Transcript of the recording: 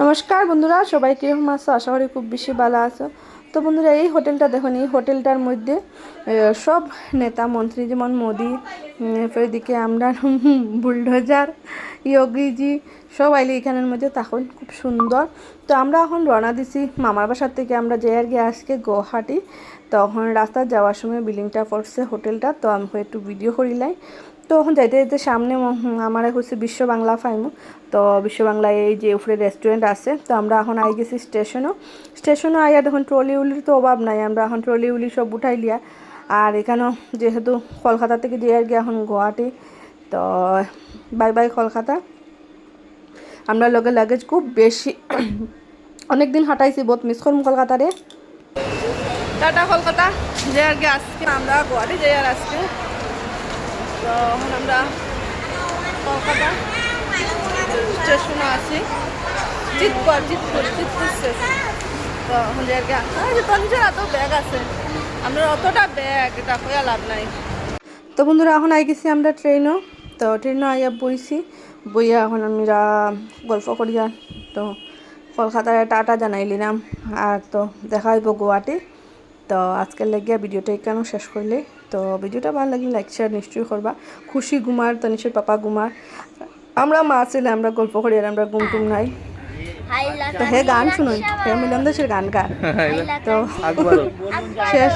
নমস্কার বন্ধুরা, সবাই কীরকম আছো? আশা করি খুব বেশি ভালো আছো। তো বন্ধুরা, এই হোটেলটা দেখুন, এই হোটেলটার মধ্যে সব নেতা মন্ত্রী, যেমন মোদি, এদিকে আমরা বুলডোজার, ইয়োগিজি, সব আইলে এখানের মধ্যে তখন খুব সুন্দর। তো আমরা এখন রওনা দিছি মামার বাসার থেকে। আমরা যে আর গিয়ে আজকে গুয়াহাটি, তখন রাস্তা যাওয়ার সময় বিল্ডিংটা পড়ছে হোটেলটা, তো আমি একটু ভিডিও করিলাই। তো এখন যাইতে যাইতে সামনে আমার হচ্ছে বিশ্ব বাংলা ফাইমু। তো বিশ্ব বাংলায় এই যে উপরে রেস্টুরেন্ট আছে। তো আমরা এখন আই গেছি স্টেশনও আইয়া দেখুন ট্রলি উলির তো অভাব নাই। আমরা এখন ট্রলি উলি সব উঠাই লিয়া। আর এখানেও যেহেতু কলকাতা থেকে যে আর কি এখন গুয়াহাটি, তো বাই বাই কলকাতা। আমরা লগে লাগেজ খুব বেশি অনেক দিন হাঁটাইছি, বহুত মিস করুম কলকাতারে। টাটা কলকাতা। যে আর কি আজকে আমরা গুয়াহাটি যাই আর আজকে। তো এখন আমরা কলকাতা স্টেশনে আছি, জিতপুর স্টেশন। তো এখন যে আর কি তঞ্চের এত ব্যাগ আছে, আমরা অতটা ব্যাগ এটা হইয়া লাভ নাই। তো বন্ধুরা, এখন আই গেছি আমরা ট্রেনও। তো ট্রেনও আইয়া বইছি, বইয়া এখন আমরা গল্প করিয়া তো কলকাতায় টাটা জানাইলিলাম। আর তো দেখা হইব গুয়াহাটি। তো আজকের লাগিয়া ভিডিওটা এখানেও শেষ করলে। তো ভিডিওটা ভালো লাগলে লাইক শেয়ার নিশ্চয়ই করবা। খুশি ঘুমার, তনিশের পাপা ঘুমার, আমরা মা ছেলে আমরা গল্প করি, আর আমরা ঘুমটুম নাই। তো হে গান শুনুন, হে মিলন দাসের গান গান। তো শেষ।